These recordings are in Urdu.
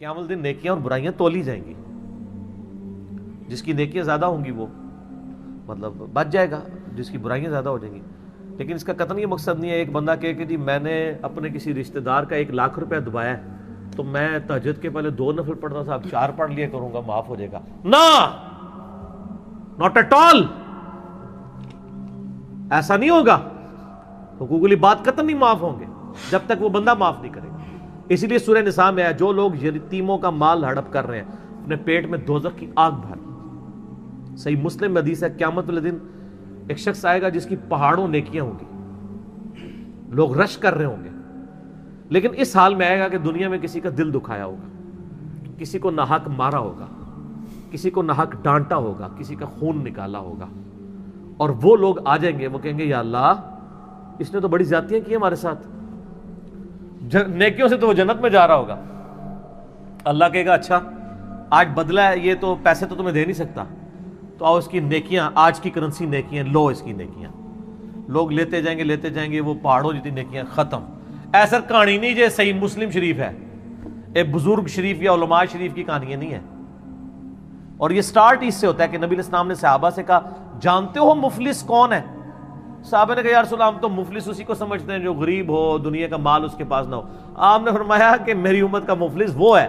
قیامت دن نیکیاں اور برائیاں تولی جائیں گی. جس کی نیکیاں زیادہ ہوں گی وہ مطلب بچ جائے گا, جس کی برائیاں زیادہ ہو جائیں گی. لیکن اس کا قطعاً یہ مقصد نہیں ہے ایک بندہ کہے کہ جی میں نے اپنے کسی رشتہ دار کا 1,00,000 روپیہ دبایا ہے تو میں تہجد کے پہلے 2 نفل پڑھتا تھا اب 4 پڑھ لیا کروں گا معاف ہو جائے گا. نہ, ناٹ ایٹ آل, ایسا نہیں ہوگا. حقوق العباد قطعاً نہیں معاف ہوں گے جب تک وہ بندہ معاف نہیں کرے گا. اسی لیے سورہ نساء میں ہے جو لوگ یتیموں کا مال ہڑپ کر رہے ہیں اپنے پیٹ میں دوزخ کی آگ بھر. صحیح مسلم میں حدیث ہے قیامت والے دن ایک شخص آئے گا جس کی پہاڑوں نیکیاں ہوں گی, لوگ رش کر رہے ہوں گے, لیکن اس حال میں آئے گا کہ دنیا میں کسی کا دل دکھایا ہوگا, کسی کو ناحق مارا ہوگا, کسی کو ناحق ڈانٹا ہوگا, کسی کا خون نکالا ہوگا, اور وہ لوگ آ جائیں گے, وہ کہیں گے یا اللہ اس نے تو بڑی زیادتیاں کی ہمارے ساتھ, نیکیوں سے تو وہ جنت میں جا رہا ہوگا. اللہ کہے گا اچھا آج بدلہ ہے, یہ تو پیسے تو تمہیں دے نہیں سکتا, تو آؤ اس کی نیکیاں, آج کی کرنسی نیکیاں لو, اس کی نیکیاں. لوگ لیتے جائیں گے, وہ پہاڑوں جتنی نیکیاں ختم. ایسا کہانی نہیں جو صحیح مسلم شریف ہے, ایک بزرگ شریف یا علماء شریف کی کہانیاں نہیں ہے. اور یہ سٹارٹ اس سے ہوتا ہے کہ نبی علیہ السلام نے صحابہ سے کہا جانتے ہو مفلس کون ہے؟ صحابہ نے کہا یا رسول اللہ ہم تو مفلس اسی کو سمجھتے ہیں جو غریب ہو, دنیا کا مال اس کے پاس نہ ہو. آپ نے فرمایا کہ میری امت کا مفلس وہ ہے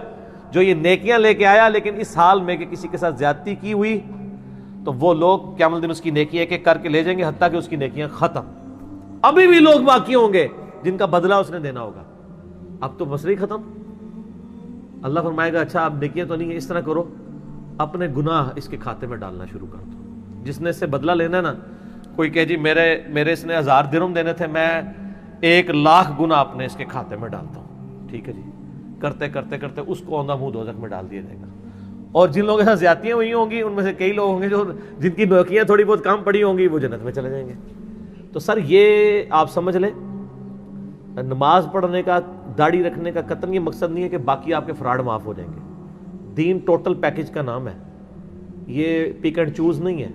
جو یہ نیکیاں لے کے آیا لیکن اس حال میں کہ کسی کے ساتھ زیادتی کی ہوئی, تو وہ لوگ قیامت دن اس کی نیکی ایک ایک کر کے لے جائیں گے حتیٰ کہ اس کی نیکیاں ختم. ابھی بھی لوگ باقی ہوں گے جن کا بدلہ اس نے دینا ہوگا. اب تو مسئلہ ہی ختم. اللہ فرمائے گا اچھا اب نیکیاں تو نہیں ہے, اس طرح کرو اپنے گناہ اس کے کھاتے میں ڈالنا شروع کر دو. جس نے اس سے بدلہ لینا ہے نا, کوئی کہ جی میرے اس نے 1000 درہم دینے تھے, میں 1,00,000 گنا اپنے اس کے کھاتے میں ڈالتا ہوں. ٹھیک ہے جی, کرتے کرتے کرتے اس کو اوندھا منہ دوزخ میں ڈال دیا جائے گا. اور جن لوگوں کے ساتھ زیادتیاں ہوئی ہوں گی ان میں سے کئی لوگ ہوں گے جو جن کی نیکیاں تھوڑی بہت کم پڑی ہوں گی, وہ جنت میں چلے جائیں گے. تو سر یہ آپ سمجھ لیں نماز پڑھنے کا, داڑھی رکھنے کا قطعاً یہ مقصد نہیں ہے کہ باقی آپ کے فراڈ معاف ہو جائیں گے. دین ٹوٹل پیکج کا نام ہے, یہ پک اینڈ چوز نہیں ہے.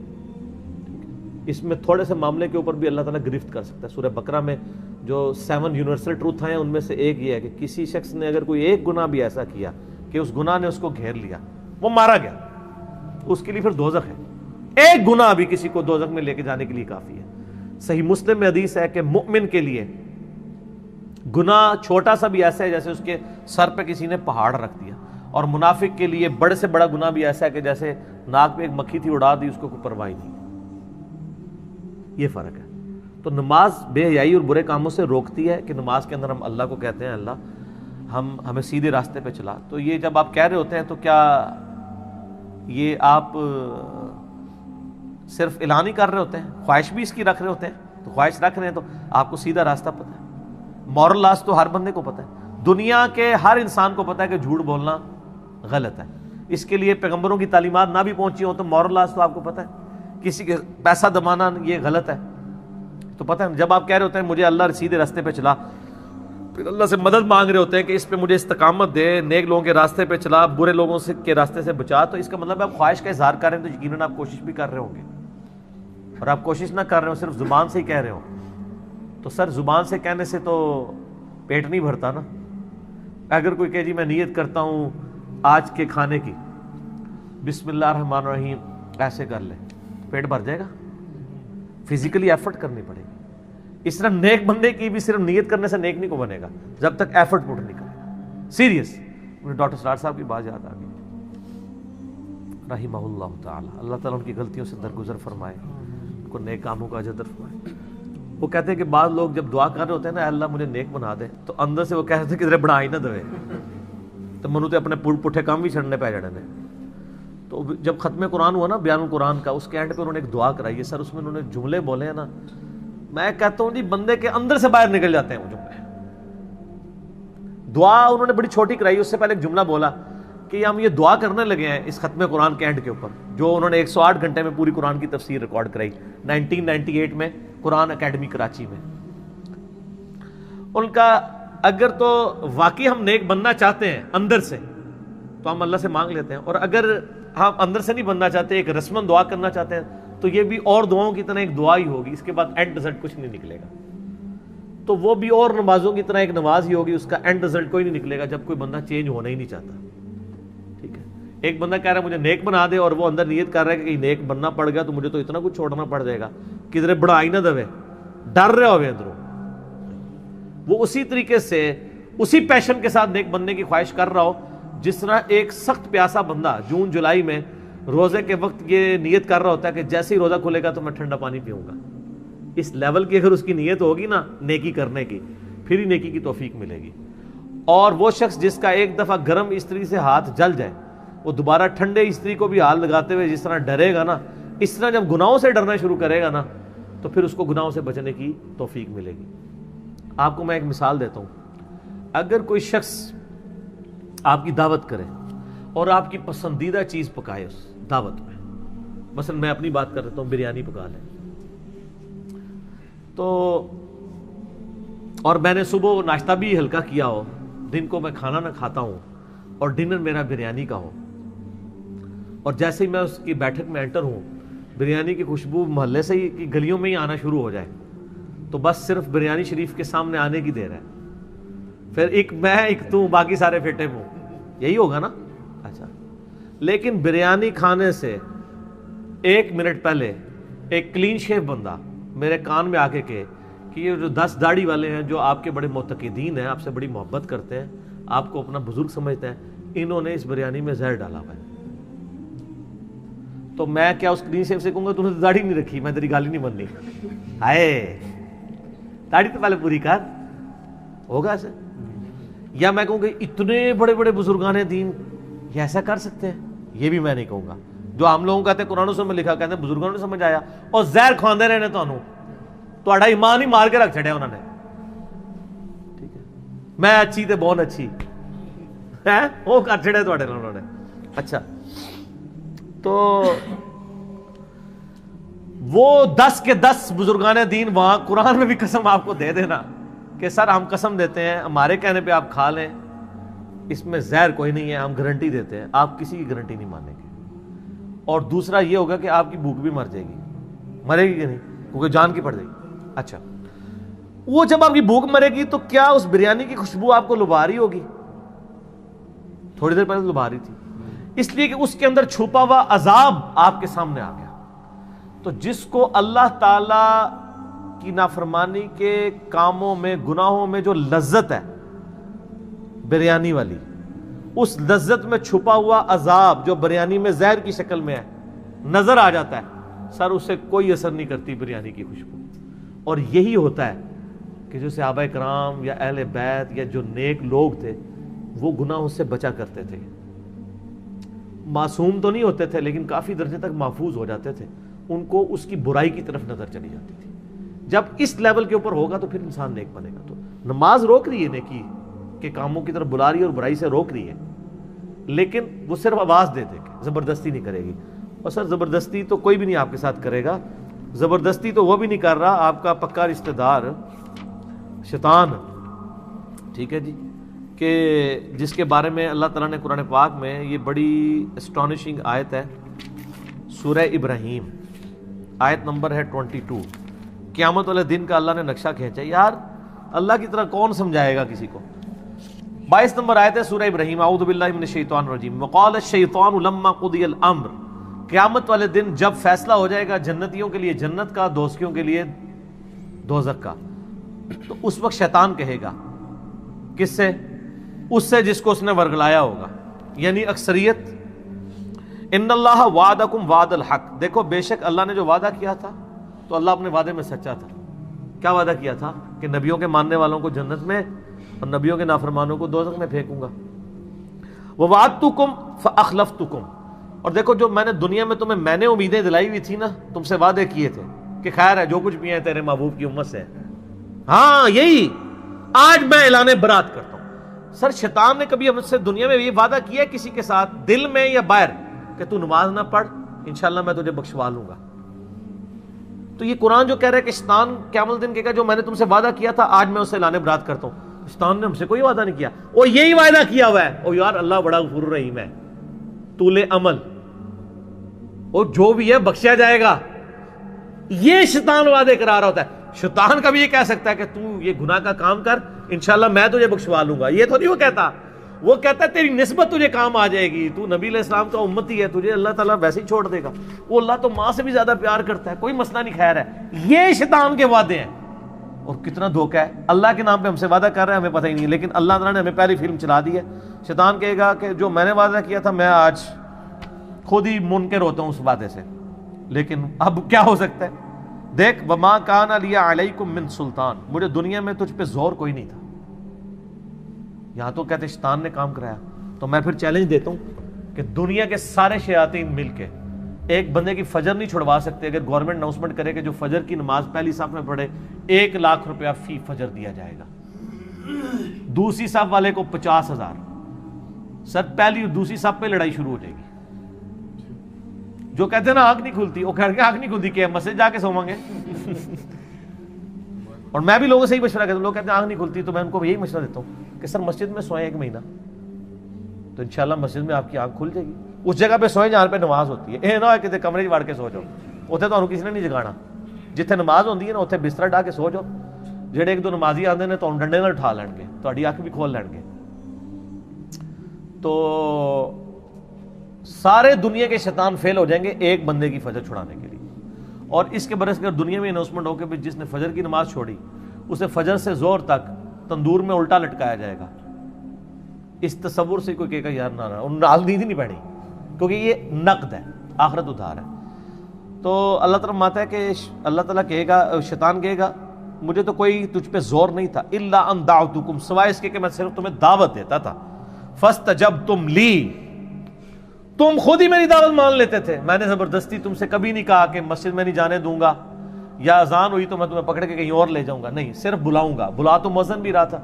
اس میں تھوڑے سے معاملے کے اوپر بھی اللہ تعالیٰ گرفت کر سکتا ہے. سورہ بقرہ میں جو 7 یونیورسل ٹروتھ ہیں ان میں سے ایک یہ ہے کہ کسی شخص نے اگر کوئی ایک گناہ بھی ایسا کیا کہ اس گناہ نے اس کو گھیر لیا, وہ مارا گیا, اس کے لیے پھر دوزخ ہے. ایک گناہ بھی کسی کو دوزخ میں لے کے جانے کے لیے کافی ہے. صحیح مسلم میں حدیث ہے کہ مؤمن کے لیے گناہ چھوٹا سا بھی ایسا ہے جیسے اس کے سر پہ کسی نے پہاڑ رکھ دیا, اور منافق کے لیے بڑے سے بڑا گناہ بھی ایسا ہے کہ جیسے ناک پہ ایک مکھی تھی اڑا دی, اس کو کوئی پرواہ نہیں. یہ فرق ہے. تو نماز بے حیائی اور برے کاموں سے روکتی ہے کہ نماز کے اندر ہم اللہ کو کہتے ہیں اللہ ہمیں سیدھے راستے پہ چلا. تو یہ جب آپ کہہ رہے ہوتے ہیں تو کیا یہ آپ صرف اعلان ہی کر رہے ہوتے ہیں, خواہش بھی اس کی رکھ رہے ہوتے ہیں؟ تو خواہش رکھ رہے ہیں تو آپ کو سیدھا راستہ پتہ ہے. مورل لاز تو ہر بندے کو پتہ ہے, دنیا کے ہر انسان کو پتہ ہے کہ جھوٹ بولنا غلط ہے. اس کے لیے پیغمبروں کی تعلیمات نہ بھی پہنچی ہوں تو مورل لاز تو آپ کو پتہ ہے. کسی کے پیسہ دبانا یہ غلط ہے تو پتہ ہے. جب آپ کہہ رہے ہوتے ہیں مجھے اللہ سیدھے راستے پہ چلا, پھر اللہ سے مدد مانگ رہے ہوتے ہیں کہ اس پہ مجھے استقامت دے, نیک لوگوں کے راستے پہ چلا, برے لوگوں سے کے راستے سے بچا, تو اس کا مطلب ہے آپ خواہش کا اظہار کر رہے ہیں تو یقیناً آپ کوشش بھی کر رہے ہوں گے. اور آپ کوشش نہ کر رہے ہو, صرف زبان سے ہی کہہ رہے ہو, تو سر زبان سے کہنے سے تو پیٹ نہیں بھرتا نا. اگر کوئی کہ جی میں نیت کرتا ہوں آج کے کھانے کی بسم اللہ الرحمن الرحیم ایسے کر لے, پیٹ بھر جائے گا؟ فزیکلی ایفرٹ کرنی پڑے گی. اس طرح نیک بندے کی بھی صرف نیت کرنے سے نیک نہیں کو بنے گا جب تک ایفرٹ پٹ نہیں کرے. سیریس. مجھے ڈاکٹر سرار صاحب کی بات یاد آ گئی رحمہ اللہ تعالی, اللہ تعالیٰ ان کی غلطیوں سے درگزر فرمائے, ان کو نیک کاموں کا اجر فرمائے. وہ کہتے ہیں کہ بعض لوگ جب دعا کر رہے ہوتے ہیں نا اللہ مجھے نیک بنا دے, تو اندر سے وہ کہتے ہیں کہ ادھر بنا ہی نہ دے تو منو تے اپنے پٹھے کام بھی چھڑنے پہ جڑے نے. تو جب ختم قرآن ہوا نا بیان القرآن کا, اس کے اینڈ پہ انہوں نے ایک دعا کرائی ہے سر, اس میں انہوں نے جملے بولے ہیں نا, میں کہتا ہوں جی بندے کے اندر سے باہر نکل جاتے ہیں وہ جملے. دعا انہوں نے بڑی چھوٹی کرائی, اس سے پہلے ایک جملہ بولا کہ ہم یہ دعا کرنے لگے ہیں اس ختم قرآن کے اینڈ کے اوپر, جو انہوں نے 108 گھنٹے میں پوری قرآن کی تفسیر ریکارڈ کرائی 1998 میں قرآن اکیڈمی کراچی میں. ان کا اگر تو واقعی ہم نیک بننا چاہتے ہیں اندر سے تو ہم اللہ سے مانگ لیتے ہیں, اور اگر ہم اندر سے نہیں بننا چاہتے, ایک رسمن دعا کرنا چاہتے ہیں, تو یہ بھی اور دعاؤں کی طرح ایک دعا ہی ہوگی, اس کے بعد اینڈ رزلٹ کچھ نہیں نکلے گا. تو وہ بھی اور نمازوں کی طرح ایک نماز ہی ہوگی, اس کا اینڈ رزلٹ کوئی نہیں نکلے گا جب کوئی بندہ چینج ہونا ہی نہیں چاہتا. ٹھیک ہے. ایک بندہ کہہ رہا ہے مجھے نیک بنا دے اور وہ اندر نیت کر رہا ہے کہ کہیں نیک بننا پڑ گیا تو مجھے تو اتنا کچھ چھوڑنا پڑ جائے گا, کدھر بڑھائی نہ دوے, ڈر رہے ہوئے اندروں. وہ اسی طریقے سے اسی پیشن کے ساتھ نیک بننے کی خواہش کر رہا ہو جس طرح ایک سخت پیاسا بندہ جون جولائی میں روزے کے وقت یہ نیت کر رہا ہوتا ہے کہ جیسے ہی روزہ کھلے گا تو میں ٹھنڈا پانی پیوں گا. اس لیول کی اگر اس کی نیت ہوگی نا نیکی کرنے کی, پھر ہی نیکی کی توفیق ملے گی. اور وہ شخص جس کا ایک دفعہ گرم استری سے ہاتھ جل جائے, وہ دوبارہ ٹھنڈے استری کو بھی ہاتھ لگاتے ہوئے جس طرح ڈرے گا نا, اس طرح جب گناہوں سے ڈرنا شروع کرے گا نا تو پھر اس کو گناہوں سے بچنے کی توفیق ملے گی. آپ کو میں ایک مثال دیتا ہوں. اگر کوئی شخص آپ کی دعوت کرے اور آپ کی پسندیدہ چیز پکائے اس دعوت میں, مثلا میں اپنی بات کر رہتا ہوں, بریانی پکا لیں تو, اور میں نے صبح ناشتہ بھی ہلکا کیا ہو, دن کو میں کھانا نہ کھاتا ہوں اور ڈنر میرا بریانی کا ہو, اور جیسے ہی میں اس کی بیٹھک میں انٹر ہوں بریانی کی خوشبو محلے سے ہی گلیوں میں ہی آنا شروع ہو جائے تو بس صرف بریانی شریف کے سامنے آنے کی دیر ہے, پھر ایک میں ایک تو باقی سارے پھیٹے منہ, یہی ہوگا نا. اچھا, لیکن بریانی کھانے سے 1 منٹ پہلے ایک کلین شیف بندہ میرے کان میں آ کے کہ یہ جو 10 داڑھی والے ہیں جو آپ کے بڑے معتقدین ہیں, آپ سے بڑی محبت کرتے ہیں, آپ کو اپنا بزرگ سمجھتے ہیں, انہوں نے اس بریانی میں زہر ڈالا ہوا ہے. تو میں کیا اس کلین شیف سے کہوں گا تم نے داڑھی نہیں رکھی, میں تیری گالی نہیں بننی, ہائے داڑھی تو پہلے پوری کر, ہوگا ایسے؟ یا میں کہوں گا اتنے بڑے بڑے بزرگان دین یہ ایسا کر سکتے ہیں, یہ بھی میں نہیں کہوں گا. جو ہم لوگوں کہتے ہیں قرآن و سنت میں لکھا, کہتے ہیں بزرگوں نے سمجھ آیا اور زہر کھواندے رہنے تہاڈا ایمان ہی مار کے رکھ چھڑیا انہوں نے. ٹھیک ہے, میں اچھی تے بہت اچھی ہے وہ کر چھڑے تہاڈے نال انہوں نے. اچھا, تو وہ 10 کے 10 بزرگان دین وہاں قرآن میں بھی قسم آپ کو دے دینا کہ سر ہم قسم دیتے ہیں, ہمارے کہنے پہ آپ کھا لیں, اس میں زہر کوئی نہیں ہے, ہم گارنٹی دیتے ہیں, آپ کسی کی گارنٹی نہیں مانیں گے. اور دوسرا یہ ہوگا کہ آپ کی بھوک بھی مر جائے گی, مرے گی کہ نہیں, کیونکہ جان کی پڑ جائے گی. اچھا, وہ جب آپ کی بھوک مرے گی تو کیا اس بریانی کی خوشبو آپ کو لبھا رہی ہوگی؟ تھوڑی دیر پہلے لبھا رہی تھی, اس لیے کہ اس کے اندر چھپا ہوا عذاب آپ کے سامنے آ گیا. تو جس کو اللہ تعالی کی نافرمانی کے کاموں میں, گناہوں میں جو لذت ہے بریانی والی, اس لذت میں چھپا ہوا عذاب جو بریانی میں زہر کی شکل میں ہے نظر آ جاتا ہے, سر اس سے کوئی اثر نہیں کرتی بریانی کی خوشبو. اور یہی ہوتا ہے کہ جو صحابہ کرام یا اہل بیت یا جو نیک لوگ تھے وہ گناہوں سے بچا کرتے تھے. معصوم تو نہیں ہوتے تھے لیکن کافی درجے تک محفوظ ہو جاتے تھے, ان کو اس کی برائی کی طرف نظر چلی جاتی تھی. جب اس لیول کے اوپر ہوگا تو پھر انسان نیک بنے گا. تو نماز روک رہی ہے نیکی کے کاموں کی طرف بلا رہی ہے اور برائی سے روک رہی ہے, لیکن وہ صرف آواز دے دے کے, زبردستی نہیں کرے گی. اور سر زبردستی تو کوئی بھی نہیں آپ کے ساتھ کرے گا, زبردستی تو وہ بھی نہیں کر رہا, آپ کا پکا رشتہ دار شیطان. ٹھیک ہے جی, کہ جس کے بارے میں اللہ تعالیٰ نے قرآن پاک میں یہ بڑی اسٹانشنگ آیت ہے, سورہ ابراہیم آیت نمبر ہے 22. قیامت والے دن کا اللہ نے نقشہ کھینچا. یار اللہ کی طرح کون سمجھائے گا کسی کو. 22 نمبر آیت ہے سورہ ابراہیم, اعوذ باللہ من الشیطان الرجیم, وقال الشیطان لما قضی الامر. قیامت والے دن جب فیصلہ ہو جائے گا جنتیوں کے لیے جنت کا, دوزخیوں کے لیے دوزخ کا, تو اس وقت شیطان کہے گا کس سے؟ اس سے جس کو اس نے ورگلایا ہوگا, یعنی اکثریت. ان اللہ وعدکم وعد الحق, دیکھو بے شک اللہ نے جو وعدہ کیا تھا تو اللہ اپنے وعدے میں سچا تھا. کیا وعدہ کیا تھا؟ کہ نبیوں کے ماننے والوں کو جنت میں اور نبیوں کے نافرمانوں کو دوزخ میں پھینکوں گا. ووعدتکم فاخلفتکم, اور دیکھو جو میں نے دنیا میں تمہیں میں نے امیدیں دلائی ہوئی تھی نا, تم سے وعدے کیے تھے کہ خیر ہے جو کچھ بھی ہے تیرے محبوب کی امت سے, ہاں یہی آج میں اعلان برات کرتا ہوں. سر شیطان نے کبھی ہم سے دنیا میں یہ وعدہ کیا کسی کے ساتھ, دل میں یا باہر, کہ تو نماز نہ پڑھ انشاءاللہ میں تجھے بخشوا لوں گا؟ تو یہ قرآن جو کہہ رہا ہے کہ شیطان قیامت دن کہے گا جو میں نے تم سے وعدہ کیا تھا آج میں اسے اعلان برات کرتا ہوں. شیطان نے ہم سے کوئی وعدہ نہیں کیا, وہ یہی وعدہ کیا ہوا ہے, او یار اللہ بڑا غفور رحیم ہے, طول عمل, وہ جو بھی ہے بخشا جائے گا. یہ شیطان وعدے کرا رہا ہوتا ہے. شیطان کا بھی یہ کہہ سکتا ہے کہ تو یہ گناہ کا کام کر انشاءاللہ میں تجھے بخشوا لوں گا, یہ تو نہیں وہ کہتا. وہ کہتا ہے تیری نسبت تجھے کام آ جائے گی، تو نبی علیہ السلام کا امتی ہے، تجھے اللہ تعالیٰ ویسے ہی چھوڑ دے گا، وہ اللہ تو ماں سے بھی زیادہ پیار کرتا ہے، کوئی مسئلہ نہیں، خیر ہے۔ یہ شیطان کے وعدے ہیں، اور کتنا دھوکہ ہے، اللہ کے نام پہ ہم سے وعدہ کر رہے ہیں ہمیں پتہ ہی نہیں، لیکن اللہ تعالیٰ نے ہمیں پہلی فلم چلا دی ہے۔ شیطان کہے گا کہ جو میں نے وعدہ کیا تھا میں آج خود ہی منکر ہوتا ہوں اس وعدے سے، لیکن اب کیا ہو سکتا ہے؟ دیکھ وما کان علی علیکم من سلطان، مجھے دنیا میں تجھ پہ زور کوئی نہیں تھا، یہاں تو کہتے شیطان نے کام کرایا۔ تو میں پھر چیلنج دیتا ہوں کہ دنیا کے سارے شیاطین مل کے ایک بندے کی فجر نہیں چھڑوا سکتے اگر گورنمنٹ اناؤنسمنٹ کرے کہ جو فجر کی نماز پہلی صف میں پڑھے 1,00,000 روپیہ فی فجر دیا جائے گا، دوسری صف والے کو 50,000۔ سر پہلی اور دوسری صف پہ لڑائی شروع ہو جائے گی۔ جو کہتے ہیں نا آنکھ نہیں کھلتی، وہ کہہ کے آنکھ نہیں کھلتی کہ مسجد جا کے سوئیں گے۔ اور میں بھی لوگوں سے ہی مشورہ کرتا ہوں، لوگ کہتے ہیں آنکھ نہیں کھلتی، تو میں ان کو یہی مشورہ دیتا ہوں کہ سر مسجد میں سوئیں 1 مہینہ، تو انشاءاللہ مسجد میں آپ کی آنکھ کھل جائے گی۔ اس جگہ پہ سوئیں جہاں پہ نماز ہوتی ہے، اے نہ کہ کمرے وڑ کے سو جاؤ، اتنے تو کسی نے نہیں جگانا، جتنے نماز ہوتی ہے نا اتنے بستر ڈا کے سو جاؤ، جہے 1-2 نمازی آتے ہیں تو ڈنڈے نال اٹھا لین گے، تہاڈی اکھ بھی کھول لین گے۔ تو سارے دنیا کے شیطان فیل ہو جائیں گے ایک بندے کی فجر چھڑانے کے لیے۔ اور اس کے برعکس اگر دنیا میں اناؤنسمنٹ ہو کہ جس نے فجر کی نماز چھوڑی اسے فجر سے زور تک تندور میں الٹا لٹکایا جائے گا، اس تصور سے کوئی کہے گا یار نہ نال نیند نہیں پڑی، کیونکہ یہ نقد ہے، آخرت ادھار ہے۔ تو اللہ تعالیٰ ماتا ہے کہ اللہ تعالیٰ کہے گا، شیطان کہے گا مجھے تو کوئی تجھ پہ زور نہیں تھا، الا ان دعوتکم، سوائے اس کے کہ میں صرف تمہیں دعوت دیتا تھا، فاستجبتم لی، تم خود ہی میری دعوت مان لیتے تھے، میں نے زبردستی تم سے کبھی نہیں کہا کہ مسجد میں نہیں جانے دوں گا، یا اذان ہوئی تو میں تمہیں پکڑ کے کہیں اور لے جاؤں گا، نہیں، صرف بلاؤں گا، بلا تو مؤذن بھی رہا تھا،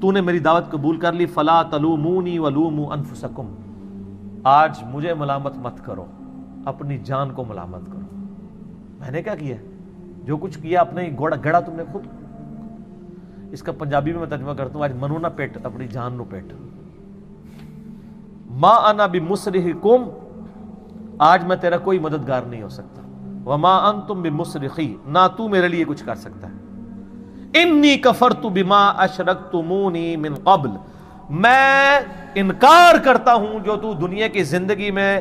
تو نے میری دعوت قبول کر لی، فلا تلومونی ولوموا انفسکم، آج مجھے ملامت مت کرو، اپنی جان کو ملامت کرو، میں نے کیا کیا؟ جو کچھ کیا اپنے گڑا تم نے خود۔ اس کا پنجابی میں ترجمہ کرتا ہوں، آج منو نہ پیٹ، اپنی جان نو پیٹ، ما انا بمصرخکم، آج میں تیرا کوئی مددگار نہیں ہو سکتا، وما انتم بمصرخی، نہ تو میرے لیے کچھ کر سکتا ہے، انی کفرت بما اشرکتمونی من قبل، میں انکار کرتا ہوں جو تو دنیا کی زندگی میں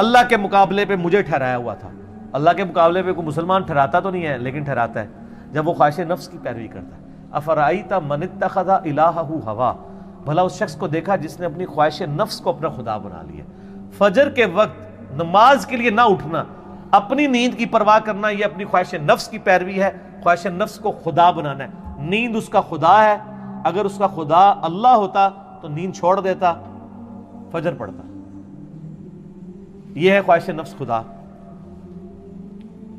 اللہ کے مقابلے پہ مجھے ٹھہرایا ہوا تھا۔ اللہ کے مقابلے پہ کوئی مسلمان ٹھہراتا تو نہیں ہے، لیکن ٹھہراتا ہے جب وہ خواہش نفس کی پیروی کرتا ہے۔ افرائیت من اتخذ الہہ ہوا، بھلا اس شخص کو دیکھا جس نے اپنی خواہش نفس کو اپنا خدا بنا لیا۔ فجر کے وقت نماز کے لیے نہ اٹھنا، اپنی نیند کی پرواہ کرنا، یہ اپنی خواہش نفس کی پیروی ہے، خواہش نفس کو خدا بنانا ہے۔ نیند اس کا خدا ہے، اگر اس کا خدا اللہ ہوتا تو نیند چھوڑ دیتا، فجر پڑتا۔ یہ ہے خواہش نفس خدا۔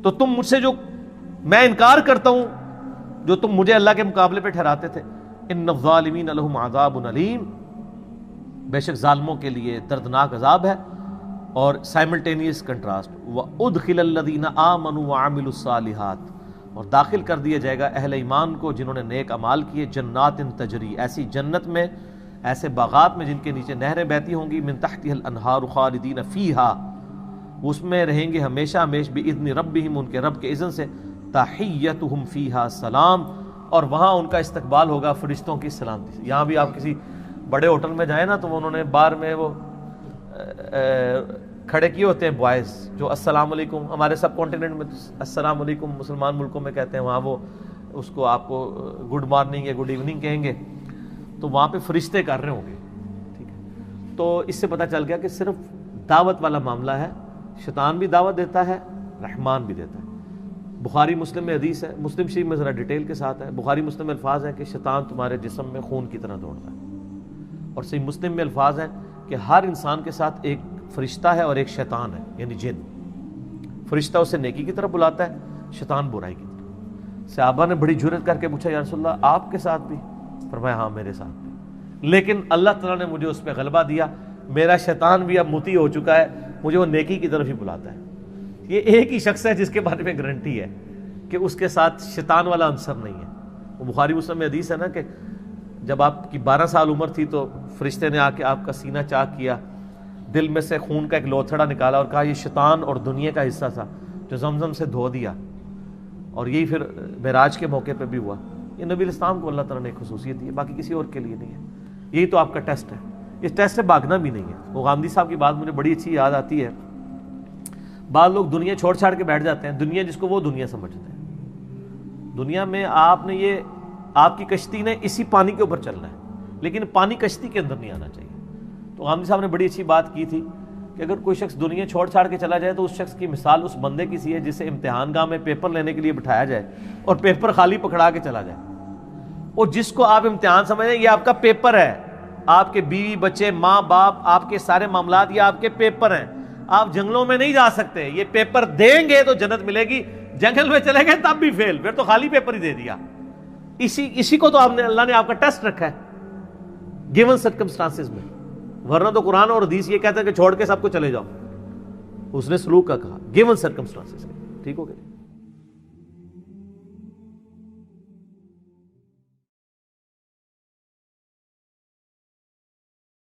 تو تم مجھ سے جو میں انکار کرتا ہوں جو تم مجھے اللہ کے مقابلے پہ ٹھہراتے تھے، ان الظالمین لہم عذاب علیم، بے شک ظالموں کے لیے دردناک عذاب ہے۔ اور سائملٹینیس کنٹراسٹ، وَأُدْخِلَ الَّذِينَ آمَنُوا وَعَمِلُوا الصَّالِحَاتِ، اور داخل کر دیا جائے گا اہل ایمان کو جنہوں نے نیک اعمال کیے، جنات تجری، ایسی جنت میں، ایسے باغات میں جن کے نیچے نہریں بہتی ہوں گی، من تحتها الانہار خالدین فیہا، اس میں رہیں گے ہمیشہ ہمیش، بإذن ربہم، ان کے رب کے اذن سے، تحیتہم فیہا سلام، اور وہاں ان کا استقبال ہوگا فرشتوں کی سلامتی سے۔ یہاں بھی آپ کسی بڑے ہوٹل میں جائیں نا تو انہوں نے بار میں وہ کھڑے کیے ہوتے ہیں بوائز جو السلام علیکم، ہمارے سب کانٹیننٹ میں السلام علیکم مسلمان ملکوں میں کہتے ہیں، وہاں وہ اس کو آپ کو گڈ مارننگ یا گڈ ایوننگ کہیں گے، تو وہاں پہ فرشتے کر رہے ہوں گے، ٹھیک ہے۔ تو اس سے پتہ چل گیا کہ صرف دعوت والا معاملہ ہے، شیطان بھی دعوت دیتا ہے، رحمان بھی دیتا ہے۔ بخاری مسلم میں حدیث ہے، مسلم شریف میں ذرا ڈیٹیل کے ساتھ ہے، بخاری مسلم میں الفاظ ہیں کہ شیطان تمہارے جسم میں خون کی طرح دوڑتا ہے، اور صحیح مسلم میں الفاظ ہیں کہ ہر انسان کے ساتھ ایک فرشتہ ہے اور ایک شیطان ہے، یعنی جن۔ فرشتہ اسے نیکی کی طرف بلاتا ہے، شیطان برائی کی طرف۔ صحابہ نے بڑی جرأت کر کے پوچھا یا رسول اللہ آپ کے ساتھ بھی؟ فرمایا ہاں میرے ساتھ بھی، لیکن اللہ تعالیٰ نے مجھے اس پہ غلبہ دیا، میرا شیطان بھی اب مطیع ہو چکا ہے، مجھے وہ نیکی کی طرف ہی بلاتا ہے۔ یہ ایک ہی شخص ہے جس کے بارے میں گارنٹی ہے کہ اس کے ساتھ شیطان والا عنصر نہیں ہے۔ وہ بخاری مسلم میں حدیث ہے نا کہ جب آپ کی 12 سال عمر تھی تو فرشتے نے آ کے آپ کا سینہ چاک کیا، دل میں سے خون کا ایک لوتھڑا نکالا اور کہا یہ شیطان اور دنیا کا حصہ تھا جو زمزم سے دھو دیا، اور یہی پھر معراج کے موقع پہ بھی ہوا۔ یہ نبی الاسلام کو اللہ تعالیٰ نے ایک خصوصیت دی ہے، باقی کسی اور کے لیے نہیں ہے۔ یہی تو آپ کا ٹیسٹ ہے. اس ٹیسٹ سے بھاگنا بھی نہیں ہے. وہ غامدی صاحب کی بات مجھے بڑی اچھی یاد آتی ہے. بعض لوگ دنیا چھوڑ چھاڑ کے بیٹھ جاتے ہیں, دنیا جس کو وہ دنیا سمجھتے ہیں. دنیا میں آپ نے یہ, آپ کی کشتی نے اسی پانی کے اوپر چلنا ہے, لیکن پانی کشتی کے اندر نہیں آنا چاہیے. تو غامدی صاحب نے بڑی اچھی بات کی تھی کہ اگر کوئی شخص دنیا چھوڑ چھاڑ کے چلا جائے تو اس شخص کی مثال اس بندے کی سی ہے جسے امتحان گاہ میں پیپر لینے کے لیے بٹھایا جائے اور پیپر خالی پکڑا کے چلا جائے. اور جس کو آپ امتحان سمجھیں یہ آپ کا پیپر ہے, آپ کے بیوی بچے ماں باپ آپ کے سارے معاملات یہ آپ کے پیپر ہیں. آپ جنگلوں میں نہیں جا سکتے, یہ پیپر دیں گے تو جنت ملے گی, جنگل میں چلے گئے تب بھی فیل, پھر تو خالی پیپر ہی دے دیا. اسی کو تو آپ نے, اللہ نے آپ کا ٹیسٹ رکھا ہے گیون سرکمسٹانسز میں. ورنہ تو قرآن اور حدیث یہ کہتا ہے کہ چھوڑ کے سب کو چلے جاؤ. اس نے سلوک کا کہا گیون سرکمسٹانسز. ٹھیک ہو گیا.